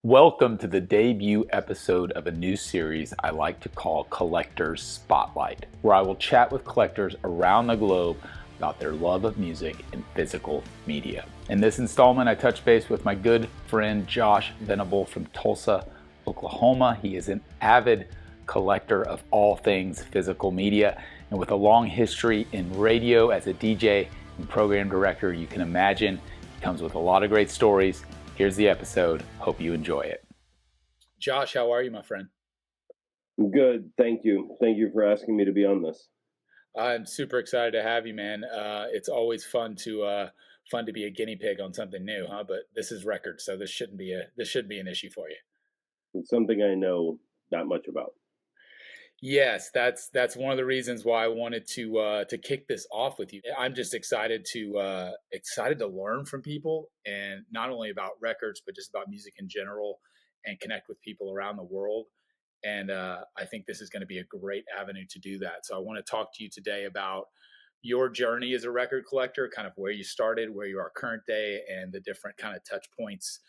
Welcome to the debut episode of a new series I like to call Collectors Spotlight, where I will chat with collectors around the globe about their love of music and physical media. In this installment, I touch base with my good friend Josh Venable from Tulsa, Oklahoma. He is an avid collector of all things physical media, and with a long history in radio as a DJ and program director, you can imagine he comes with a lot of great stories. Here's the episode. Hope you enjoy it. Josh, how are you, my friend? Good. Thank you. Thank you for asking me to be on this. I'm super excited to have you, man. It's always fun to be a guinea pig on something new, huh? But this is record, so this shouldn't be an issue for you. It's something I know not much about. Yes, that's one of the reasons why I wanted to kick this off with you. I'm just excited to learn from people, and not only about records, but just about music in general, and connect with people around the world. And I think this is going to be a great avenue to do that. So I want to talk to you today about your journey as a record collector, kind of where you started, where you are current day, and the different kind of touch points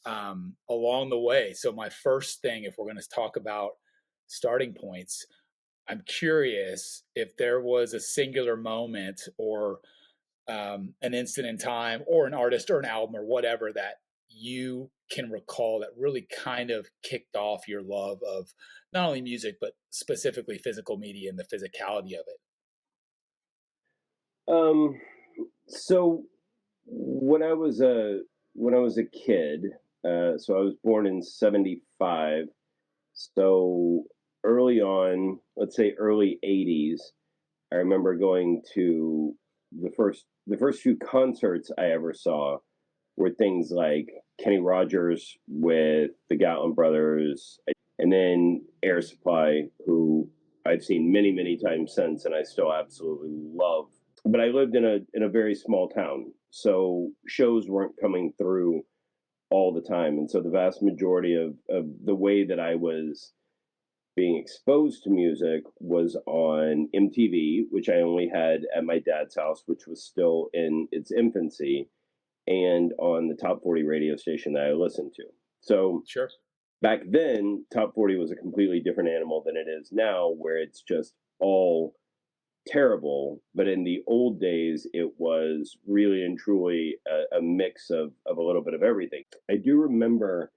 along the way. So my first thing, if we're going to talk about starting points, I'm curious if there was a singular moment or an instant in time or an artist or an album or whatever that you can recall that really kind of kicked off your love of not only music, but specifically physical media and the physicality of it. Um, so when I was a kid, so I was born in '75. So early on, let's say early '80s, I remember going to the first few concerts I ever saw were things like Kenny Rogers with the Gatlin Brothers, and then Air Supply, who I've seen many, many times since, and I still absolutely love. But I lived in a very small town, so shows weren't coming through all the time, and so the vast majority of the way that I was being exposed to music was on MTV, which I only had at my dad's house, which was still in its infancy, and on the top 40 radio station that I listened to. So Sure. back then, top 40 was a completely different animal than it is now, where it's just all terrible. But in the old days, it was really and truly a mix of a little bit of everything. I do remember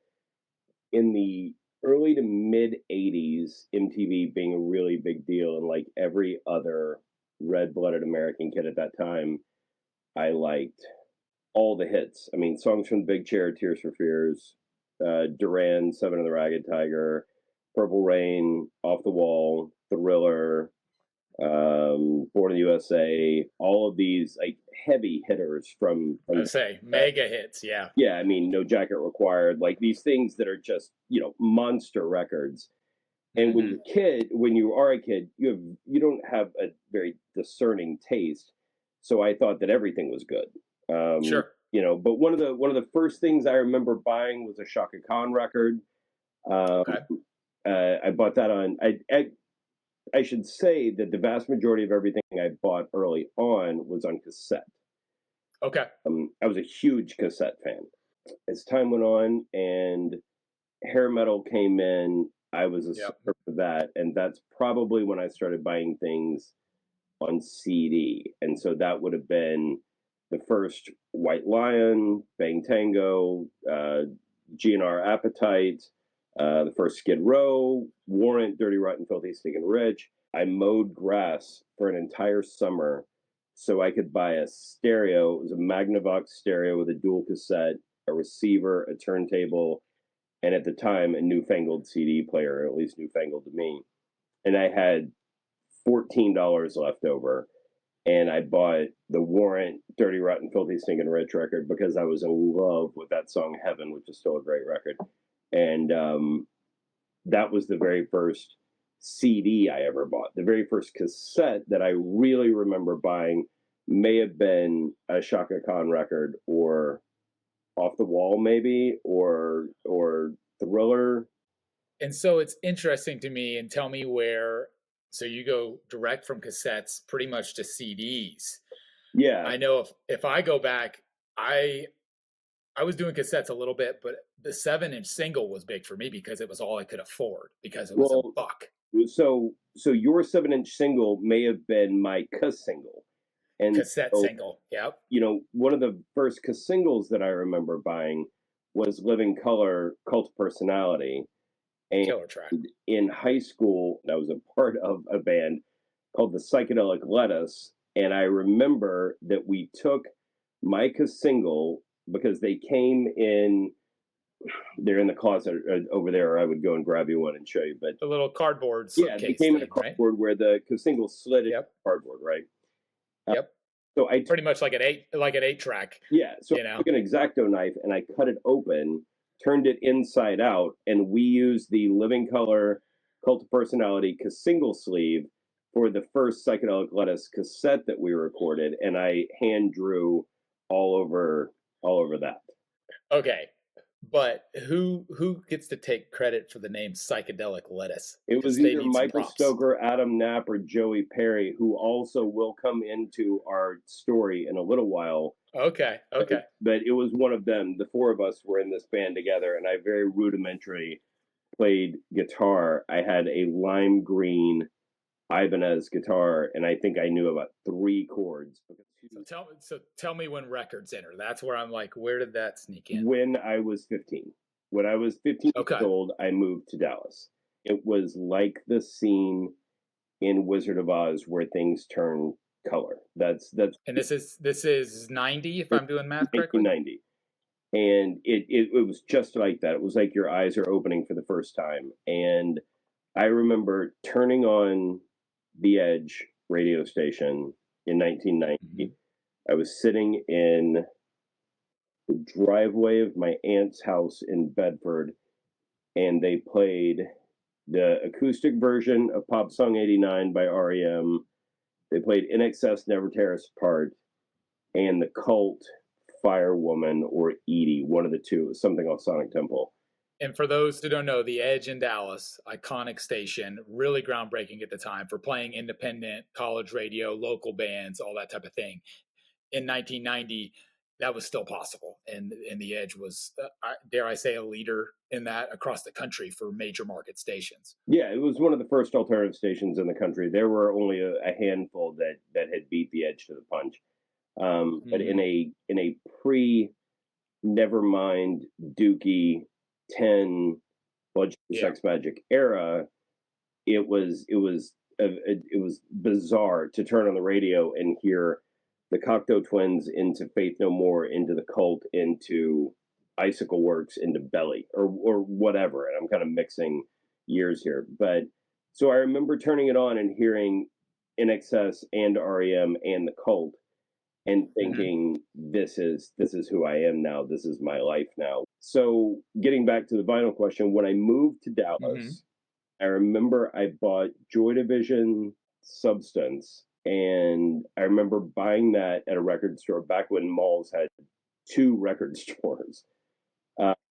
in the early to mid 80s, MTV being a really big deal, and like every other red blooded American kid at that time, I liked all the hits. I mean, songs from the Big Chair, Tears for Fears, Duran, Seven and the Ragged Tiger, Purple Rain, Off the Wall, Thriller, Born in the USA, all of these like heavy hitters I from say mega hits. Yeah. yeah, I mean, No Jacket Required, like these things that are just, monster records. And Mm-hmm. when you are a kid, you don't have a very discerning taste. So I thought that everything was good. Sure. But one of the first things I remember buying was a Shaka Khan record. Um, Okay. I bought that on. I should say that the vast majority of everything I bought early on was on cassette. Okay. I was a huge cassette fan. As time went on and hair metal came in, I was a Yep. sucker for that, and that's probably when I started buying things on CD. And so that would have been the first White Lion, Bang Tango, GNR Appetite, the first Skid Row, Warrant, Dirty Rotten Filthy Stinking Rich. I mowed grass for an entire summer so I could buy a stereo. It was a Magnavox stereo with a dual cassette, a receiver, a turntable, and at the time, a newfangled CD player, or at least newfangled to me. And I had $14 left over, and I bought the Warrant Dirty Rotten Filthy Stinking Rich record because I was in love with that song Heaven, which is still a great record. And that was the very first CD I ever bought. The very first cassette that I really remember buying may have been a Shaka Khan record or Off the Wall, maybe, or Thriller. And so it's interesting to me, and tell me where. So you go direct from cassettes pretty much to CDs. Yeah. I know if I go back, I I was doing cassettes a little bit, but the 7-inch single was big for me because it was all I could afford because it was a Well, buck. so your 7-inch single may have been my cuss single, and Cassette so single. Yep. one of the first cuss singles that I remember buying was Living Color, Cult of Personality, and Killer track. in high school, I was a part of a band called the Psychedelic Lettuce, and I remember that we took Micah's single because they came in. They're in the closet over there, or I would go and grab you one and show you. But The little cardboard yeah, they slipcase came in a thing, right? cardboard where the single slid in Yep. cardboard, right? Uh, Yep. so I Pretty much like an 8 track, Yeah, so you I know. took an X-Acto knife and I cut it open, turned it inside out, and we used the Living Color Cult of Personality single sleeve for the first Psychedelic Lettuce cassette that we recorded, and I hand drew all over that. Okay. But who gets to take credit for the name psychedelic lettuce? It was Because they either need some Michael props. Stoker, Adam Knapp, or Joey Perry, who also will come into our story in a little while. Okay. Okay. But it was one of them. The four of us were in this band together, and I very rudimentary played guitar. I had a lime green Ibanez guitar, and I think I knew about 3 chords. So tell me when records enter. That's where I'm like, where did that sneak in? When I was 15. When I was 15 years Okay. old, I moved to Dallas. It was like the scene in Wizard of Oz where things turn color. That's And this is 90 if I'm doing math correctly. 1990. And it was just like that. It was like your eyes are opening for the first time. And I remember turning on the Edge radio station in 1990. Mhm. I was sitting in the driveway of my aunt's house in Bedford, and they played the acoustic version of Pop Song 89 by REM. They played In Excess, Never Tear Us Apart, and the Cult, Firewoman, or Edie, one of the two. It was something off Sonic Temple. And for those who don't know, the Edge in Dallas, iconic station, really groundbreaking at the time for playing independent college radio, local bands, all that type of thing. In 1990, that was still possible, and the Edge was, dare I say, a leader in that across the country for major market stations. Yeah, it was one of the first alternative stations in the country. There were only a handful that had beat the Edge to the punch. But in Mm-hmm. a pre Nevermind Dookie 10 Blood Sugar Yeah. Sex Magic era, it was bizarre to turn on the radio and hear the Cocteau Twins into Faith No More, into the Cult, into Icicle Works, into Belly, or whatever. And I'm kind of mixing years here, but so I remember turning it on and hearing In Excess and REM and the Cult, and Mm-hmm. thinking this is who I am now. This is my life now. So getting back to the vinyl question, when I moved to Mm-hmm. Dallas, I remember I bought Joy Division Substance, and I remember buying that at a record store back when malls had 2 record stores.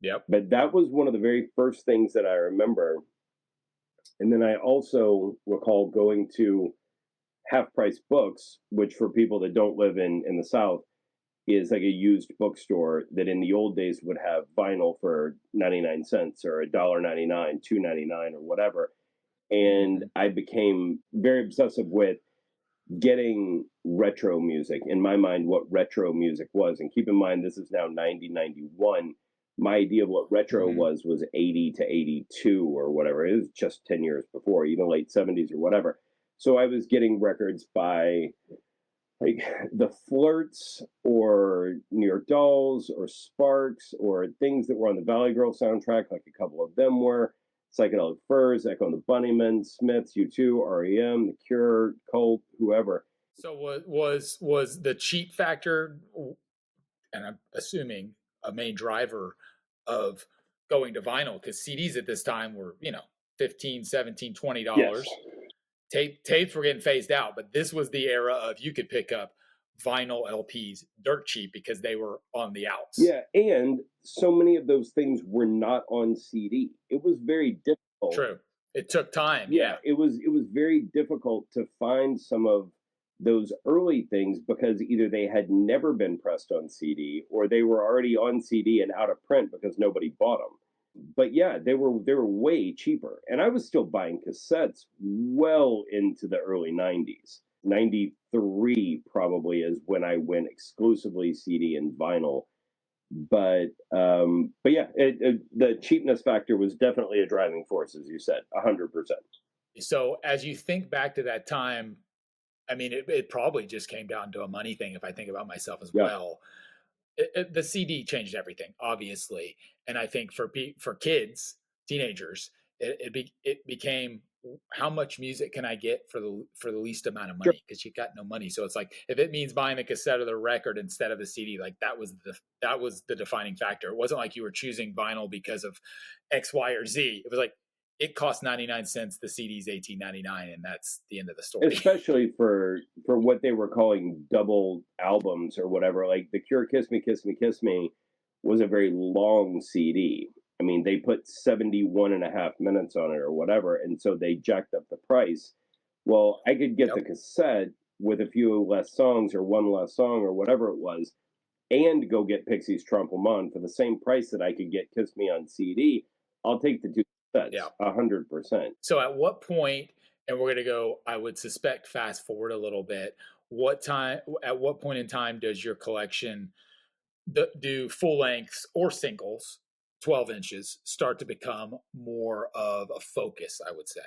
Yep. But that was one of the very first things that I remember. And then I also recall going to Half Price Books, which for people that don't live in the South is like a used bookstore that in the old days would have vinyl for 99 cents or $1.99, $2.99 or whatever. And Mm-hmm. I became very obsessive with getting retro music. In my mind, what retro music was. And keep in mind, this is now 1991. My idea of what retro Mm-hmm. was 80 to 82 or whatever. It was just 10 years before, even late 70s or whatever. So I was getting records by like the Flirts or New York Dolls or Sparks or things that were on the Valley Girl soundtrack, like a couple of them were Psychedelic Furs, Echo and the Bunnymen, Smiths, U2, REM, The Cure, Cult, whoever. So was the cheap factor, and I'm assuming a main driver of going to vinyl because CDs at this time were 15, 17, $20. Yes. Tapes were getting phased out, but this was the era of you could pick up vinyl LPs dirt cheap because they were on the outs. Yeah, and so many of those things were not on CD. It was very difficult. True. It took time, Yeah, yeah. it was very difficult to find some of those early things because either they had never been pressed on CD or they were already on CD and out of print because nobody bought them. But yeah, they were way cheaper, and I was still buying cassettes well into the early '90s. '93 probably is when I went exclusively CD and vinyl. But yeah, the cheapness factor was definitely a driving force, as you said, 100%. So as you think back to that time, I mean, it probably just came down to a money thing if I think about myself as Yeah, well. The CD changed everything, obviously, and I think for kids, teenagers, it became how much music can I get for the least amount of sure. money because you got no money. So it's like if it means buying the cassette or the record instead of the CD, like that was the defining factor. It wasn't like you were choosing vinyl because of X, Y, or Z. It was like it cost 99 cents. The CD's 18.99, and that's the end of the story. Especially for what they were calling double albums or whatever. Like the Cure "Kiss Me, Kiss Me, Kiss Me" was a very long CD. I mean, they put 71 and a half minutes on it or whatever, and so they jacked up the price. Well, I could get the Yep. cassette with a few less songs or one less song or whatever it was, and go get Pixies Trompe Le Monde for the same price that I could get Kiss Me on CD. I'll take the two Yeah. sets, 100%. So at what point, and we're going to go, I would suspect fast forward a little bit. At what point in time does your collection do full lengths or singles, 12 inches, start to become more of a focus, I would say?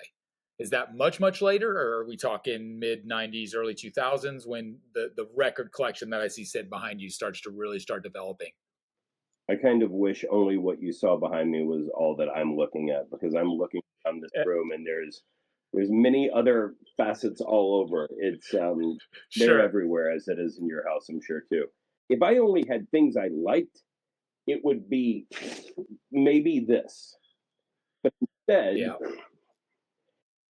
Is that much later, or are we talking mid 90s, early 2000s when the record collection that I see sitting behind you starts to really start developing? I kind of wish only what you saw behind me was all that I'm looking at because I'm looking around this Eh, room and there's many other facets all over. They're sure. everywhere as it is in your house, I'm sure too. If I only had things I liked, it would be maybe this. But instead, Yeah.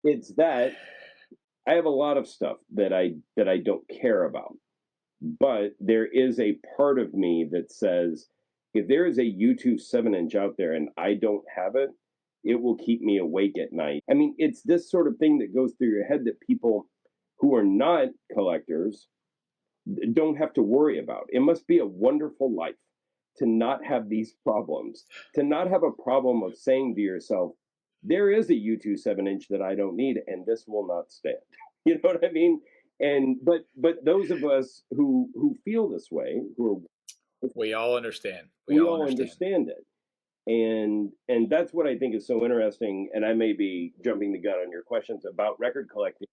it's that I have a lot of stuff that I don't care about. But there is a part of me that says if there is a U2 7-inch out there and I don't have it, it will keep me awake at night. I mean, it's this sort of thing that goes through your head that people who are not collectors don't have to worry about. It must be a wonderful life to not have these problems, to not have a problem of saying to yourself, there is a U2 7-inch that I don't need, and this will not stand. You know what I mean? And but those of us who feel this way, who are, We all understand. We we all all understand. understand it. And that's what I think is so interesting. And I may be jumping the gun on your questions about record collecting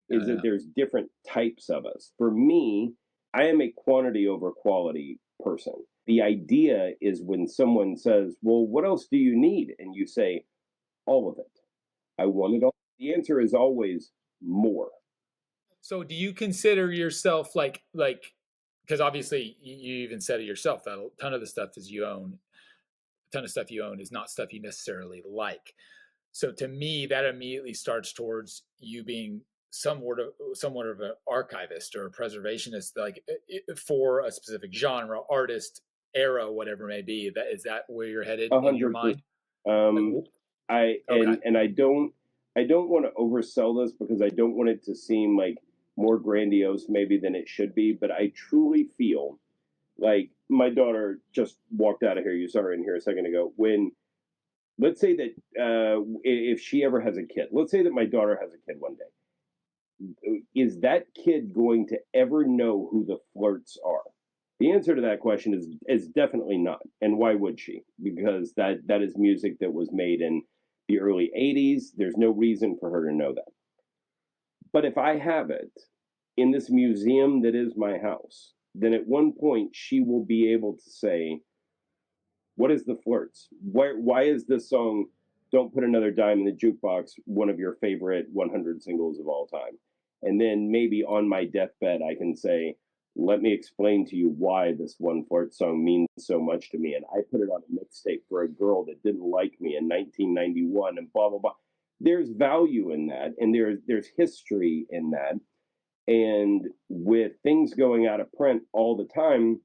No, is no, that no. there's different types of us. For me, I am a quantity over quality person. The idea is when someone says, "Well, what else do you need?" and you say, "All of it. I want it all." The answer is always more. So do you consider yourself like because obviously you even said it yourself that a ton of the stuff is you own, a ton of stuff you own is not stuff you necessarily like. So to me, that immediately starts towards you being somewhat of an archivist or a preservationist, like for a specific genre, artist, era, whatever it may be. That is that where you're headed in your 100%. mind? Like, Um, I okay, and I don't want to oversell this because I don't want it to seem like more grandiose maybe than it should be, but I truly feel like my daughter just walked out of here. You saw her in here a second ago. When let's say that if she ever has a kid, let's say that my daughter has a kid one day, is that kid going to ever know who the Flirts are? The answer to that question is definitely not. And why would she? Because that is music that was made in the early '80s. There's no reason for her to know that. But if I have it in this museum that is my house, then at one point she will be able to say, "What is the Flirts? Why is this song 'Don't Put Another Dime in the Jukebox' one of your favorite 100 singles of all time?" And then maybe on my deathbed I can say, "Let me explain to you why this one Flirt song means so much to me." And I put it on a mixtape for a girl that didn't like me in 1991, and blah blah blah. There's value in that, and there's history in that. And with things going out of print all the time,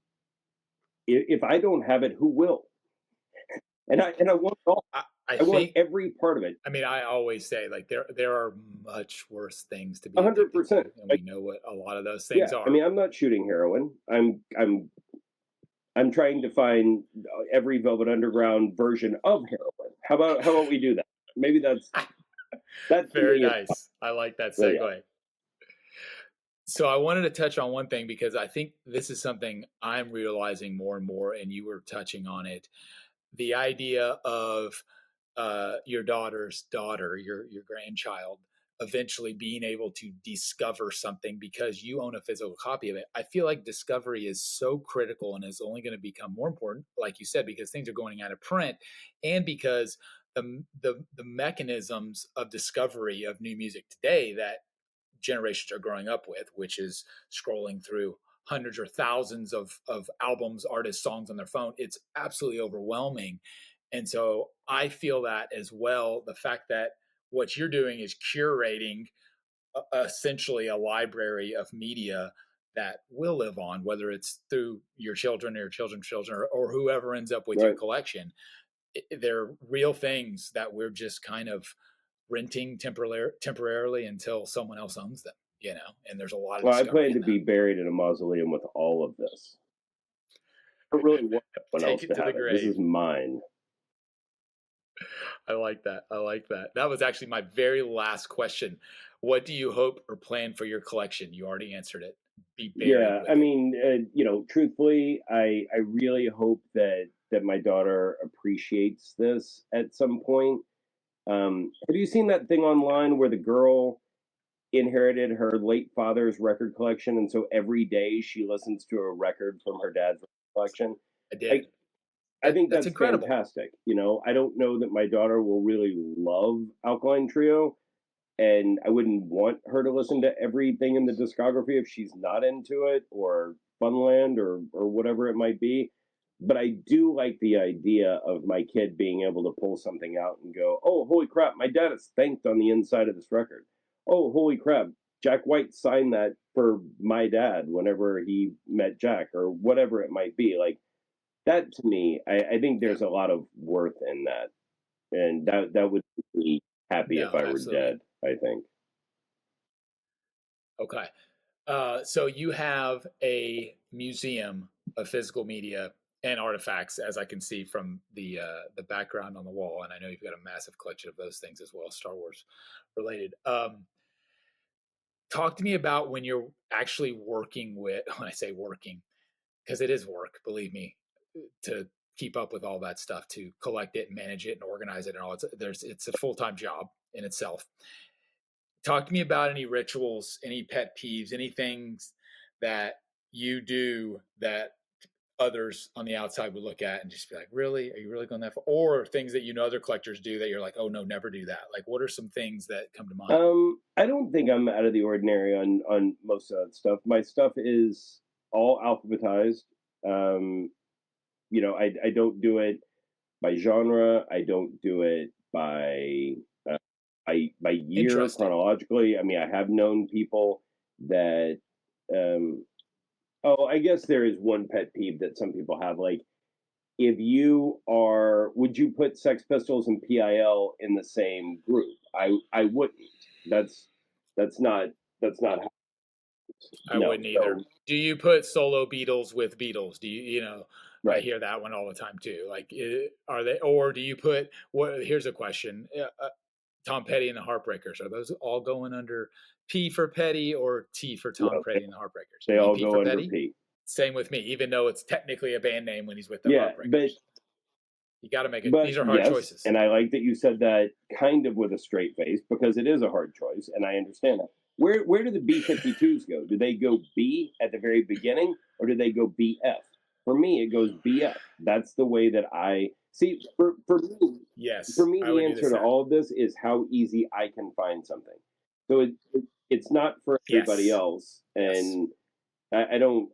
if I don't have it, who will? And I want it all. I I want think every part of it. I mean, I always say like there are much worse things to be addicted to, 100%. and we know what a lot of those things Yeah, I are. mean, I'm not shooting heroin. I'm trying to find every Velvet Underground version of heroin. How about we do that? Maybe that to Very me is nice. I like that so yeah. segue. So I wanted to touch on one thing because I think this is something I'm realizing more and more, and you were touching on it. The idea of your daughter's daughter, your grandchild, eventually being able to discover something because you own a physical copy of it. I feel like discovery is so critical and is only going to become more important, like you said, because things are going out of print, and because the mechanisms of discovery of new music today that generations are growing up with, which is scrolling through hundreds or thousands of albums, artists, songs on their phone. It's absolutely overwhelming. And so I feel that as well. The fact that what you're doing is curating essentially a library of media that will live on, whether it's through your children or your children's children or whoever ends up with your Right. collection. They're real things that we're just kind of renting temporarily until someone else owns them, and there's a lot of Well, I discovery plan in to that. be buried in a mausoleum with all of this. I don't really want anyone Take else it to to the have it. This is grave. mine. I like that. I like that. That was actually my very last question. What do you hope or plan for your collection? You already answered it. Be buried Yeah, I with it. mean, truthfully, I really hope that my daughter appreciates this at some point. Have you seen that thing online where the girl inherited her late father's record collection, and so every day she listens to a record from her dad's collection? I did. Like, I think That's that's incredible. fantastic. I don't know that my daughter will really love Alkaline Trio, and I wouldn't want her to listen to everything in the discography if she's not into it, or Funland, or whatever it might be. But I do like the idea of my kid being able to pull something out and go, "Oh, holy crap! My dad is thanked on the inside of this record. Oh, holy crap! Jack White signed that for my dad whenever he met Jack, or whatever it might be." Like, that to me, I think Yeah. there's a lot of worth in that, and that would make me happy if No, I were absolutely. dead. I think. Okay. So you have a museum of physical media and artifacts, as I can see from the background on the wall, and I know you've got a massive collection of those things as well, Star Wars related. Talk to me about when you're actually working with. When I say working, because it is work, believe me, to keep up with all that stuff, to collect it, manage it, and organize it, and all. It's a full time job in itself. Talk to me about any rituals, any pet peeves, any things that you do that others on the outside would look at and just be like, "Really? Are you really going that far?" Or things that other collectors do that you're like, "Oh no, never do that." Like, what are some things that come to mind? I don't think I'm out of the ordinary on most of that stuff. My stuff is all alphabetized. Um, I don't do it by genre. I don't do it uh, by year Interesting. chronologically. I mean, I have known people that. Um, oh, I guess there is one pet peeve that some people have. Like, if you are, would you put Sex Pistols and PIL in the same group? I wouldn't. That's that's not that's not how, I no. wouldn't either. So Do you put solo Beatles with Beatles? Do I right. hear that one all the time too. Like, are they, or do you put what? Here's a question: Tom Petty and the Heartbreakers, are those all going under P for Petty or T for Tom No, Petty and the Heartbreakers? they You all P for go under Petty? P. Same with me, even though it's technically a band name when he's with the Yeah, Heartbreakers. You got to make it. but These are hard yes, choices. and I like that you said that kind of with a straight face, because it is a hard choice, and I understand that. Where do the B-52s go? Do they go B at the very beginning, or do they go BF? For me, it goes BF. That's the way that I see. For Yes, me, I the would do the answer to same. all of this is how easy I can find something. So it's not for everybody Yes, else, yes, and I don't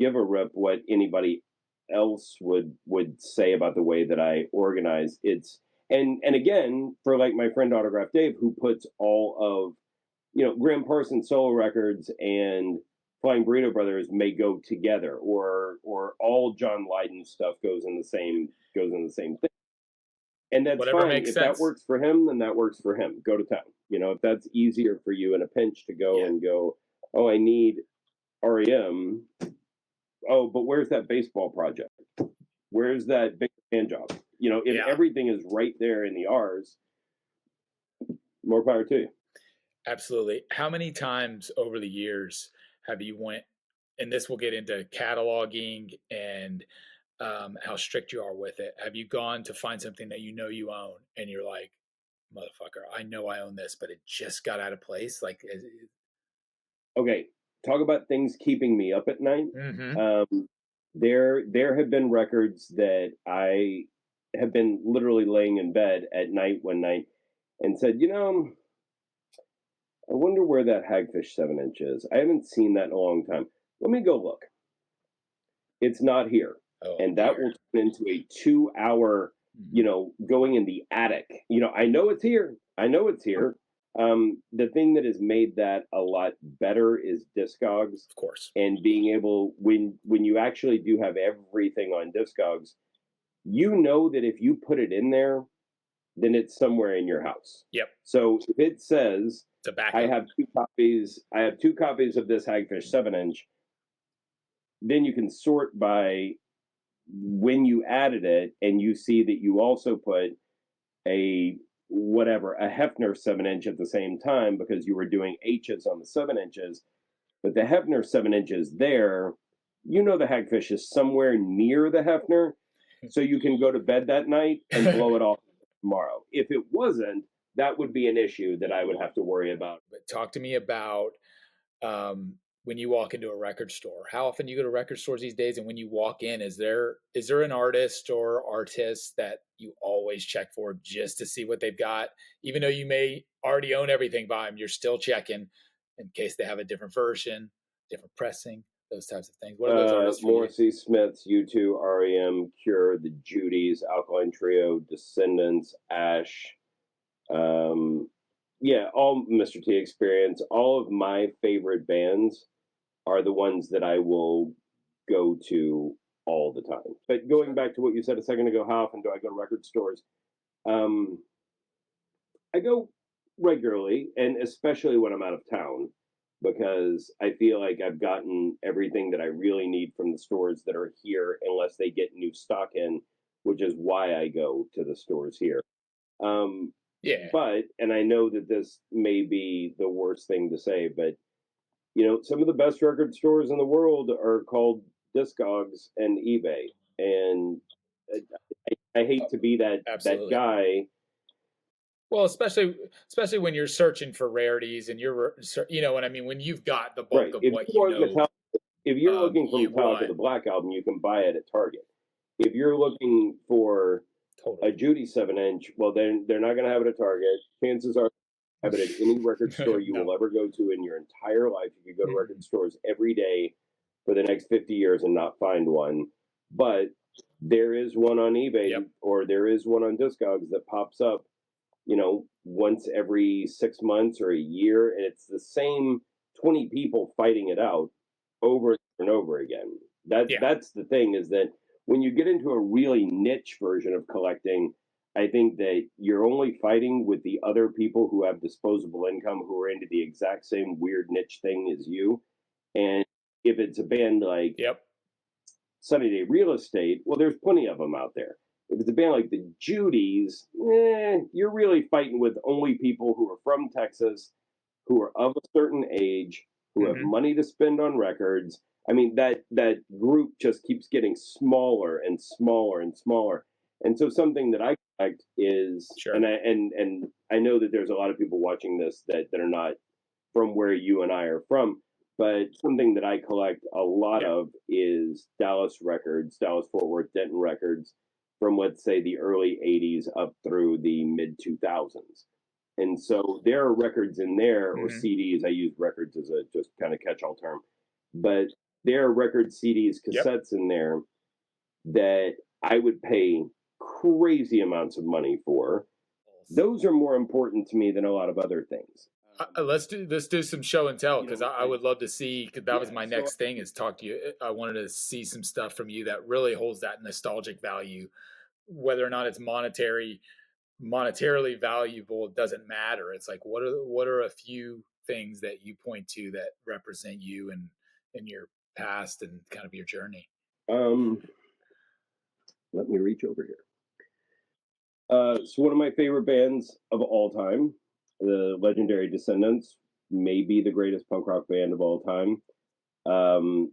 give a rip what anybody else would say about the way that I organize. It's and again, for like my friend Autograph Dave, who puts all of, Graham Parsons solo records and Flying Burrito Brothers may go together, or all John Lydon stuff goes in the same thing. And that's Whatever fine. makes If that sense. works for him, then that works for him. Go to town. If that's easier for you in a pinch to go Yeah. and go, oh, I need REM. Oh, but where's that baseball project? Where's that big hand job? If Yeah. everything is right there in the R's, more power to you. Absolutely. How many times over the years have you went, and this will get into cataloging and how strict you are with it. Have you gone to find something that you know you own and you're like, motherfucker, I know I own this, but it just got out of place? Like, Okay, talk about things keeping me up at night. mm-hmm. Um, there have been records that I have been literally laying in bed at night one night and said, I wonder where that Hagfish 7 inch is. I haven't seen that in a long time. Let me go look. It's not here. Oh, And that dear. will turn into a 2 hour, Mm-hmm. going in the attic. I know it's here. I know it's here. The thing that has made that a lot better is Discogs Of course. and being able when you actually do have everything on Discogs, that if you put it in there, then it's somewhere in your house. Yep. So if it says It's a backup. I have 2 copies of this Hagfish 7 inch, then you can sort by when you added it, and you see that you also put a Hefner 7 inch at the same time because you were doing H's on the 7 inches, but the Hefner 7 inches there, the Hagfish is somewhere near the Hefner, so you can go to bed that night and blow it off tomorrow. If it wasn't, that would be an issue that I would have to worry about. But talk to me about um, when you walk into a record store. How often do you go to record stores these days? And when you walk in, is there an artist or artist that you always check for just to see what they've got? Even though you may already own everything by them, you're still checking in case they have a different version, different pressing, those types of things. What are those artists for you? Morrissey, Smiths, U2, REM, Cure, The Judies, Alkaline Trio, Descendants, Ash, yeah, all Mr. T Experience. All of my favorite bands are the ones that I will go to all the time. But going back to what you said a second ago, how often do I go to record stores? Um, I go regularly, and especially when I'm out of town, because I feel like I've gotten everything that I really need from the stores that are here, unless they get new stock in, which is why I go to the stores here. Um, Yeah. and I know that this may be the worst thing to say, but some of the best record stores in the world are called Discogs and eBay, and I hate to be that Absolutely. guy. Well, especially when you're searching for rarities and you know what I mean. When you've got the bulk Right. of what If you're looking for you Metallica, want, the Black Album, you can buy it at Target. If you're looking for a totally. Judy 7 inch, well, then they're not going to have it at Target. Chances are have it at any record store you No. will ever go to in your entire life. You could go to record Mm-mm. stores every day for the next 50 years and not find one. But there is one on eBay, Yep. or there is one on Discogs that pops up, once every 6 months or a year, and it's the same 20 people fighting it out over and over again. Yeah. That's the thing, is that when you get into a really niche version of collecting, I think that you're only fighting with the other people who have disposable income, who are into the exact same weird niche thing as you. And if it's a band like Yep. Sunny Day Real Estate, well, there's plenty of them out there. If it's a band like the Judies, you're really fighting with only people who are from Texas, who are of a certain age, who have Mm-hmm. money to spend on records. I mean, that group just keeps getting smaller and smaller and smaller. And so something that I collect is, Sure. and I know that there's a lot of people watching this that are not from where you and I are from, but something that I collect a lot Yeah. of is Dallas records, Dallas Fort Worth, Denton records from, let's say, the early 80s up through the mid 2000s. And so there are records in there, or Mm-hmm. CDs. I use records as a just kind of catch all term, but there are record CDs, Yep. cassettes in there that I would pay crazy amounts of money for. Those are more important to me than a lot of other things. Let's do some show and tell, You because know, I would love to see, because that was yeah. my So next thing, is talk to you. I wanted to see some stuff from you that really holds that nostalgic value, whether or not it's monetary. monetarily valuable doesn't matter. It's like what are a few things that you point to that represent you and in your past and kind of your journey? Um, Let me reach over here. So one of my favorite bands of all time, the legendary Descendants, may be the greatest punk rock band of all time. Um,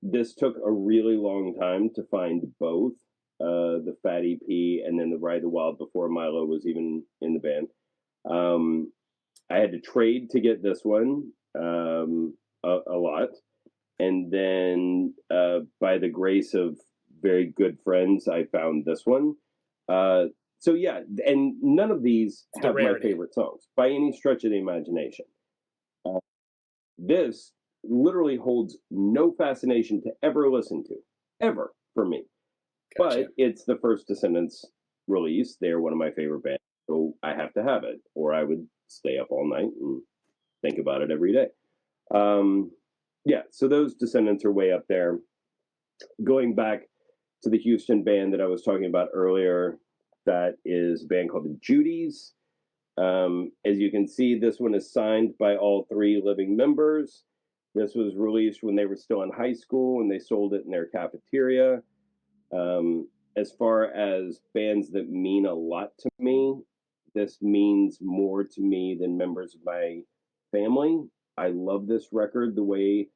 this took a really long time to find both the Fat EP and then the Ride the Wild before Milo was even in the band. Um, I had to trade to get this one a lot. And then by the grace of very good friends, I found this one. Uh, so yeah, and none of these It's the have my rarity. favorite songs by any stretch of the imagination. Uh, this literally holds no fascination to ever listen to, ever for me. But Gotcha. it's the first Descendants release. They're one of my favorite bands, so I have to have it, or I would stay up all night and think about it every day. Um, yeah, so those Descendants are way up there. Going back to the Houston band that I was talking about earlier, that is a band called the Judies. As you can see, this one is signed by all three living members. This was released when they were still in high school and they sold it in their cafeteria. Um, as far as bands that mean a lot to me, this means more to me than members of my family. I love this record the way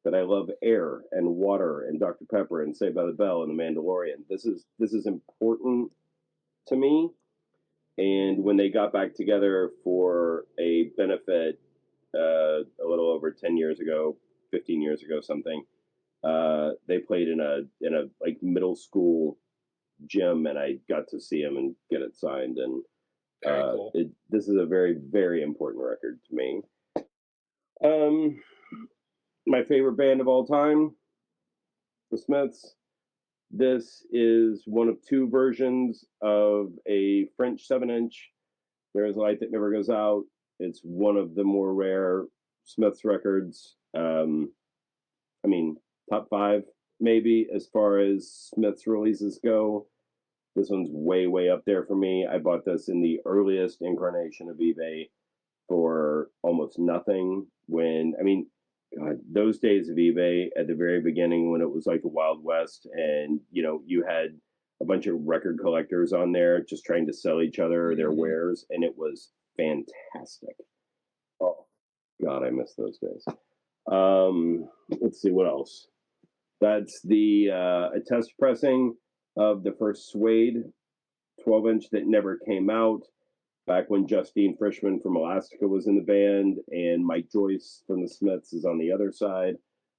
that I love Air and Water and Dr. Pepper and Saved by the Bell and The Mandalorian. This is important to me. And when they got back together for a benefit a little over 10 years ago, 15 years ago, something, they played in a like middle school gym, and I got to see him and get it signed. And Very cool. this is a very, very important record to me. Um, my favorite band of all time, the Smiths. This is one of two versions of a French 7-inch. There is a Light That Never Goes Out. It's one of the more rare Smiths records. I mean, top five maybe as far as Smiths releases go. This one's way, way up there for me. I bought this in the earliest incarnation of eBay for almost nothing. When, I mean, God, those days of eBay at the very beginning when it was like the Wild West, and you had a bunch of record collectors on there just trying to sell each other their Hmm. wares, and it was fantastic. Oh God, I miss those days. Let's see what else. That's the a test pressing of the first Suede 12-inch that never came out, back when Justine Frischman from Elastica was in the band and Mike Joyce from the Smiths is on the other side.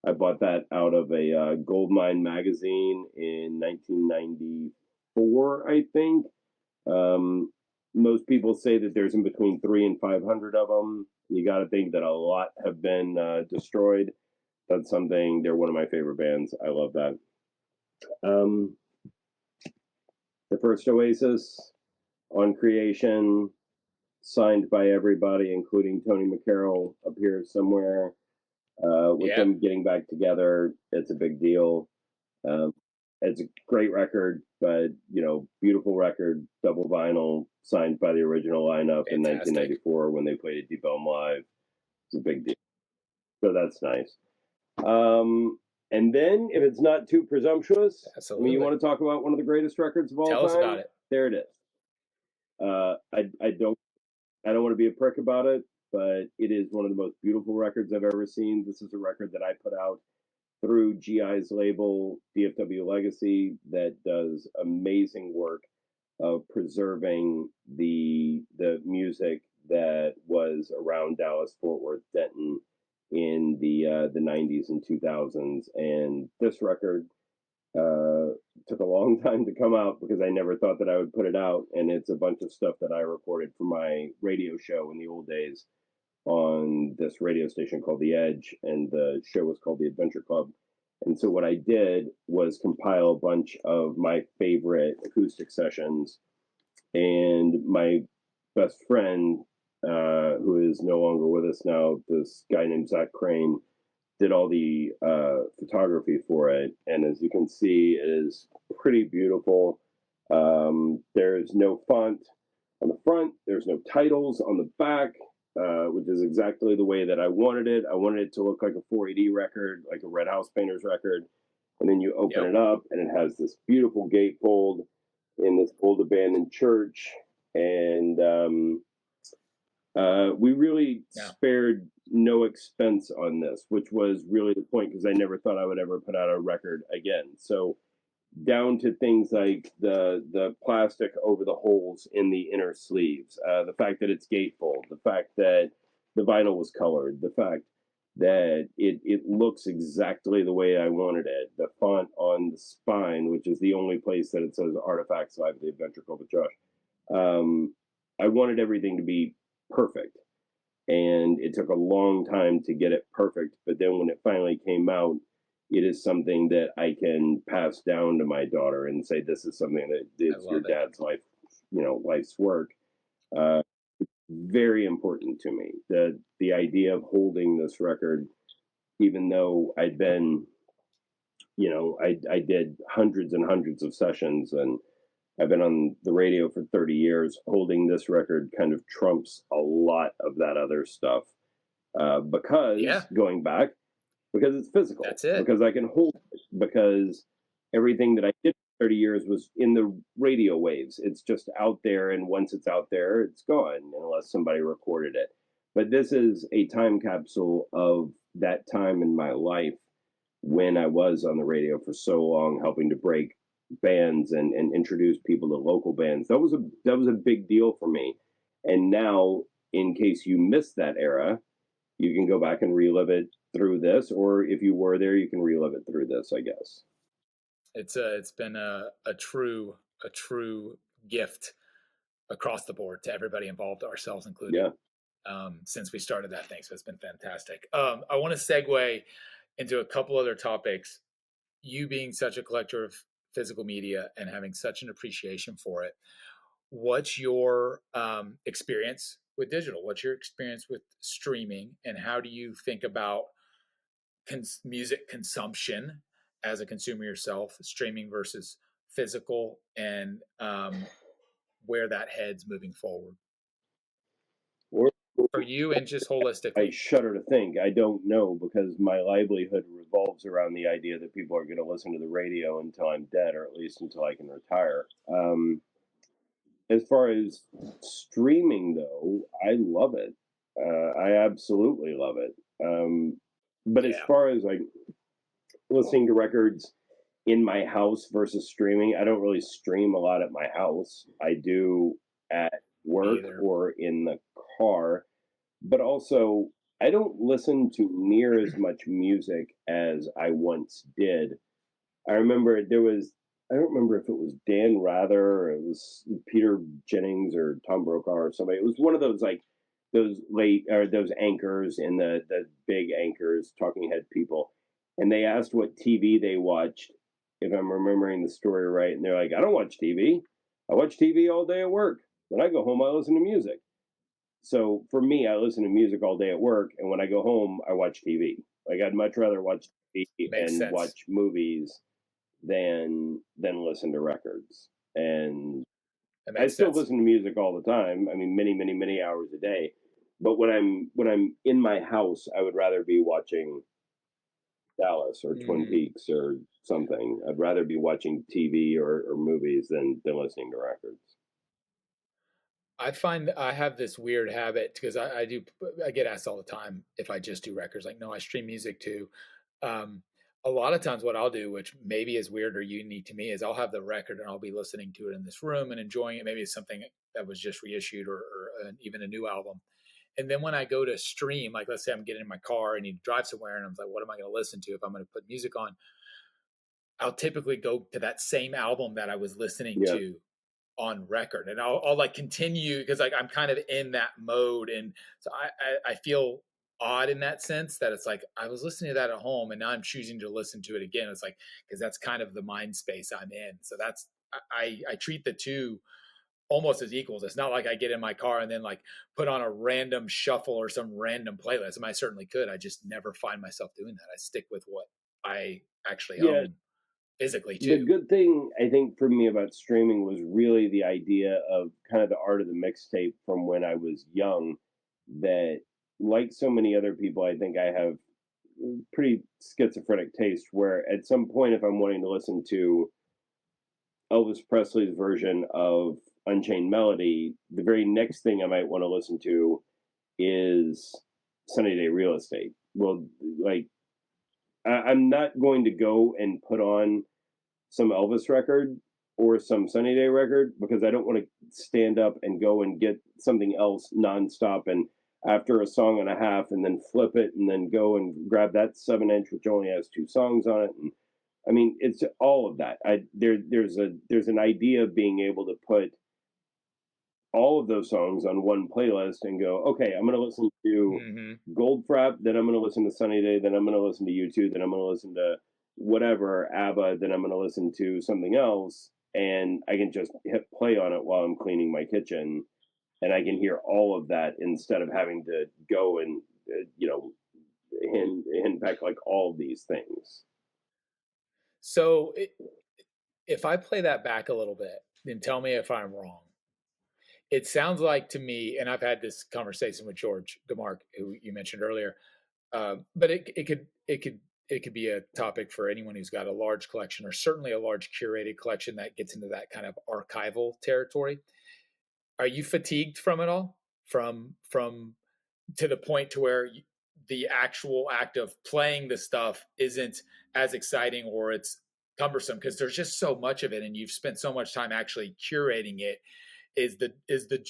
I bought that out of a Goldmine magazine in 1994, I think. Um, Most people say that there's in between 300 and 500 of them. You got to think that a lot have been destroyed. That's something. They're one of my favorite bands. I love that. Um, the first Oasis on Creation, signed by everybody, including Tony McCarroll, appears somewhere. With Yeah, them getting back together, it's a big deal. Um, it's a great record, but beautiful record, double vinyl, signed by the original lineup in fantastic. 1994 when they played at Deep Elm Live. It's a big deal. So that's nice. Um, and then, if it's not too presumptuous, I mean, you Absolutely. want to talk about one of the greatest records of all Tell us about time? it. There it is. I don't want to be a prick about it, but it is one of the most beautiful records I've ever seen. This is a record that I put out through GI's label, DFW Legacy, that does amazing work of preserving the music that was around Dallas, Fort Worth, Denton in the 90s and 2000s. And this record uh, took a long time to come out because I never thought that I would put it out. And it's a bunch of stuff that I recorded for my radio show in the old days on this radio station called The Edge. And the show was called The Adventure Club. And so what I did was compile a bunch of my favorite acoustic sessions. And my best friend, who is no longer with us now, this guy named Zach Crane, did all the photography for it, and as you can see, it is pretty beautiful. There's no font on the front. There's no titles on the back, which is exactly the way that I wanted it. I wanted it to look like a 480 record, like a Red House Painters record. And then you open Yep. it up, and it has this beautiful gatefold in this old abandoned church. And we really spared no expense on this, which was really the point, because I never thought I would ever put out a record again. So down to things like the plastic over the holes in the inner sleeves, the fact that it's gatefold, the fact that the vinyl was colored, the fact that it looks exactly the way I wanted it. The font on the spine, which is the only place that it says Artifacts Live, the Adventure Club with Josh. I wanted everything to be perfect. And it took a long time to get it perfect. But then when it finally came out, it is something that I can pass down to my daughter and say, this is something that is your dad's life, life's work. Very important to me. The idea of holding this record, even though I'd been, I did hundreds and hundreds of sessions, and I've been on the radio for 30 years. Holding this record kind of trumps a lot of that other stuff, because going back, because it's physical. That's it. Because I can hold it. Because everything that I did for 30 years was in the radio waves. It's just out there, and once it's out there, it's gone unless somebody recorded it. But this is a time capsule of that time in my life when I was on the radio for so long, helping to break bands and introduce people to local bands. That was a big deal for me. And now, in case you missed that era, you can go back and relive it through this, or if you were there, you can relive it through this, I guess. It's been a true gift across the board to everybody involved, ourselves included. Yeah. Since we started that thing, so it's been fantastic. I want to segue into a couple other topics. You being such a collector of physical media and having such an appreciation for it, what's your experience with digital? What's your experience with streaming, and how do you think about music consumption as a consumer yourself, streaming versus physical, and where that heads moving forward for you and just holistically? I shudder to think. I don't know, because my livelihood revolves around the idea that people are going to listen to the radio until I'm dead, or at least until I can retire. As far as streaming, though, I love it. I absolutely love it. But as far as like listening to records in my house versus streaming, I don't really stream a lot at my house. I do at work or in the car, but also I don't listen to near as much music as I once did. I remember I don't remember if it was Dan Rather or it was Peter Jennings or Tom Brokaw or somebody. It was one of those, like, those those anchors in the big anchors, talking head people. And they asked what TV they watched, if I'm remembering the story right. And they're like, I don't watch TV. I watch TV all day at work. When I go home, I listen to music. So for me, I listen to music all day at work, and when I go home, I watch TV. Like, I'd much rather watch TV and watch movies than listen to records. And I still listen to music all the time. I mean, many, many, many hours a day. But when I'm in my house, I would rather be watching Dallas or Twin Peaks or something. I'd rather be watching TV or movies than listening to records. I find I have this weird habit, because I get asked all the time if I just do records. Like, no, I stream music too. A lot of times what I'll do, which maybe is weird or unique to me, is I'll have the record and I'll be listening to it in this room and enjoying it. Maybe it's something that was just reissued, or even a new album. And then when I go to stream, like, let's say I'm getting in my car and need to drive somewhere, and I'm like, what am I going to listen to if I'm going to put music on? I'll typically go to that same album that I was listening to on record, and I'll like continue, because like I'm kind of in that mode. And so I feel odd in that sense, that it's like I was listening to that at home and now I'm choosing to listen to it again. It's like, because that's kind of the mind space I'm in. So that's, I treat the two almost as equals. It's not like I get in my car and then like put on a random shuffle or some random playlist. I certainly could. I just never find myself doing that. I stick with what I actually own. physically The too. good thing I think for me about streaming was really the idea of kind of the art of the mixtape from when I was young. That, like so many other people, I think I have pretty schizophrenic taste. Where at some point, if I'm wanting to listen to Elvis Presley's version of Unchained Melody, the very next thing I might want to listen to is Sunny Day Real Estate. Well, like I'm not going to go and put on some Elvis record or some Sunny Day record because I don't want to stand up and go and get something else nonstop and after a song and a half and then flip it and then go and grab that 7 inch which only has two songs on it. And I mean, it's all of that. There's an idea of being able to put all of those songs on one playlist and go, okay, I'm going to listen to Hmm. Goldfrapp, then I'm going to listen to Sunny Day, then I'm going to listen to U2, then I'm going to listen to whatever, ABBA, then I'm going to listen to something else. And I can just hit play on it while I'm cleaning my kitchen. And I can hear all of that instead of having to go and, hand back like all of these things. So if I play that back a little bit, then tell me if I'm wrong. It sounds like to me, and I've had this conversation with George DeMarc, who you mentioned earlier, but it could be a topic for anyone who's got a large collection, or certainly a large curated collection that gets into that kind of archival territory. Are you fatigued from it all? From to the point to where the actual act of playing the stuff isn't as exciting, or it's cumbersome because there's just so much of it and you've spent so much time actually curating it. Is the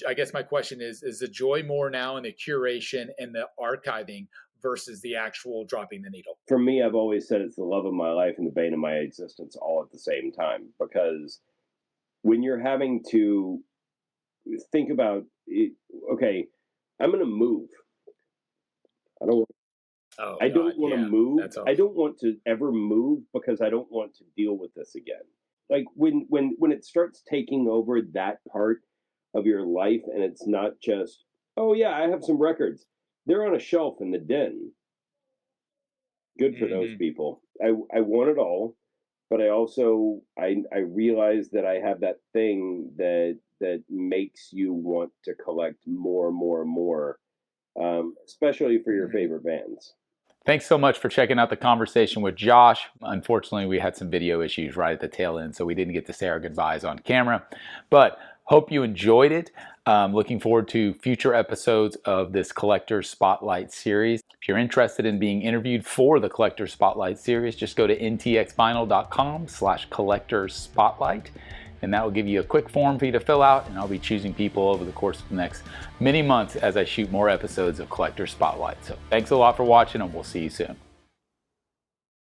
I guess my question is the joy more now in the curation and the archiving versus the actual dropping the needle? For me, I've always said it's the love of my life and the bane of my existence all at the same time because when you're having to think about it, okay, I'm going to move. I don't Oh I God, don't want to yeah, move. that's a I don't want to ever move because I don't want to deal with this again. Like when it starts taking over that part of your life and it's not just, oh yeah, I have some records. They're on a shelf in the den. Good for those mm-hmm. people. I want it all, but I realize that I have that thing that makes you want to collect more and more and more, especially for your Mm-hmm. favorite bands. Thanks so much for checking out the conversation with Josh. Unfortunately, we had some video issues right at the tail end, so we didn't get to say our goodbyes on camera. But hope you enjoyed it. Looking forward to future episodes of this Collector Spotlight series. If you're interested in being interviewed for the Collector Spotlight series, just go to ntxvinyl.com/collector spotlight. And that will give you a quick form for you to fill out, and I'll be choosing people over the course of the next many months as I shoot more episodes of Collector Spotlight. So thanks a lot for watching, and we'll see you soon.